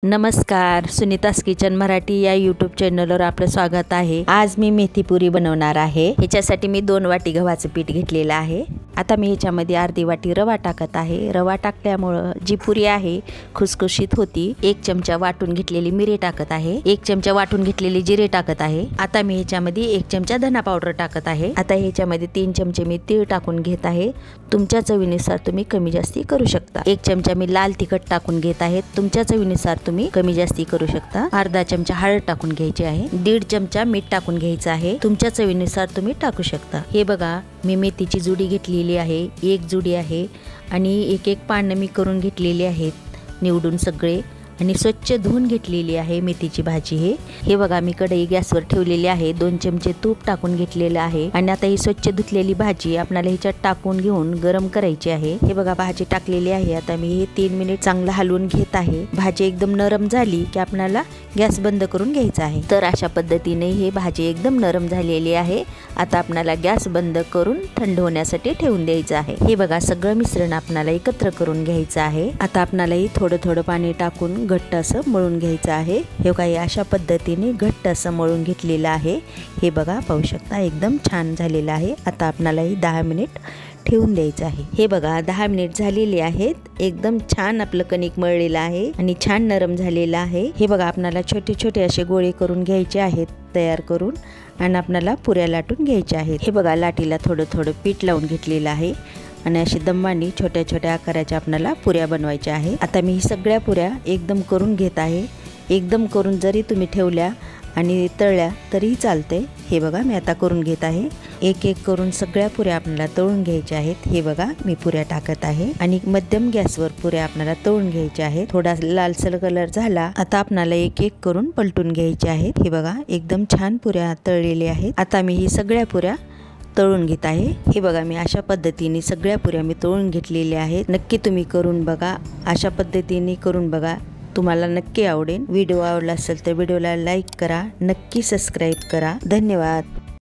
नमस्कार, सुनीतास किचन मराठी या यूट्यूब चॅनलवर आपलं स्वागत आहे। आज मी मेथी पुरी बनवणार आहे। ह्याच्यासाठी मी 2 वाटी गव्हाचं पीठ घेतलेलं आहे। आता मी ह्याच्यामध्ये अर्धी वाटी रवा टाकत आहे। रवा टाकल्यामुळे जी पुरी आहे खुसखुशीत होती। 1 चमचा वाटून घेतलेली मिरी टाकत आहे। 1 चमचा वाटून घेतलेली जिरे टाकत आहे। आता मी ह्याच्यामध्ये 1 चमचा धना पावडर टाकत आहे। आता ह्याच्यामध्ये 3 चमचे मी तीळ टाकून घेत आहे। तुमच्या चवीनुसार तुम्ही कमी जास्ती करू शकता। 1 चमचा मी लाल तिखट टाकून घेत आहे। तुमच्या चवीनुसार तुम्ही कमी जास्ती करू शकता। अर्धा चमचा हळद टाकून घ्यायची आहे। 1.5 चमचा मीठ टाकून घ्यायचं आहे। तुमच्या चवीनुसार तुम्ही टाकू शकता। हे बघा, मी मेथीची जुडी घेतलेली आहे। 1 जुडी आहे आणि एक पानं मी करून घेतलेली आहेत निवडून सगळे, आणि स्वच्छ धुवून घेतलेली आहे मेथीची भाजी। हे बघा, मी कढई गॅसवर ठेवलेली आहे। 2 चमचे तूप टाकून घेतलेलं आहे आणि आता ही स्वच्छ धुतलेली भाजी आपल्याला ह्याच्यात टाकून घेऊन गरम करायची आहे। हे बघा, भाजी टाकलेली आहे। आता मी हे 3 मिनिट चांगलं हलवून घेत आहे। भाजी एकदम नरम झाली की आपल्याला गॅस बंद करून घ्यायचा आहे। तर अशा पद्धतीने ही भाजी एकदम नरम झालेली आहे। आता आपल्याला गॅस बंद करून थंड होण्यासाठी ठेवून द्यायचं आहे। हे बघा, सगळं मिश्रण आपल्याला एकत्र करून घ्यायचं आहे। आता आपल्याला थोडं थोडं पाणी टाकून घट्ट असं मळून घ्यायचं आहे। हे काही अशा पद्धतीने घट्ट असं मळून घेतलेलं आहे। हे बघा, पाहू शकता एकदम छान झालेलं आहे। आता आपल्याला 10 मिनिट ठेवून द्यायचं आहे। हे बघा, 10 मिनिट झालेली आहेत। एकदम छान आपलं कणिक मळलेलं आहे आणि छान नरम झालेलं आहे। हे बघा, आपल्याला छोटे छोटे असे गोळे करून घ्यायचे आहेत तयार करून, आणि आपल्याला पुऱ्या लाटून घ्यायच्या आहेत। हे बघा, लाटीला थोडं थोडं पीठ लावून घेतलेलं आहे आणि अशी दमाने छोट्या छोट्या आकाराच्या आपल्याला पुऱ्या बनवायच्या आहे। आता मी ही सगळ्या पुऱ्या एकदम करून घेत आहे। एकदम करून जरी तुम्ही ठेवल्या आणि तळल्या तरीही चालते। हे बघा, मी आता करून घेत आहे। एक एक करून सगळ्या पुऱ्या आपल्याला तळून घ्यायच्या आहेत। हे बघा, मी पुऱ्या टाकत आहे आणि मध्यम गॅसवर पुऱ्या आपल्याला तळून घ्यायच्या आहेत। थोडा लालसर कलर झाला आता आपल्याला एक एक करून पलटून घ्यायच्या आहेत। हे बघा, एकदम छान पुऱ्या तळलेल्या आहेत। आता मी ही सगळ्या पुऱ्या तळून घेत आहे। हे बघा, मी अशा पद्धतीने सगळ्या पुऱ्या मी तळून घेतलेल्या आहेत। नक्की तुम्ही करून बघा, अशा पद्धतीने करून बघा, तुम्हाला नक्की आवडेल। व्हिडिओ आवडला असेल तर व्हिडिओला लाईक करा, नक्की सबस्क्राईब करा। धन्यवाद।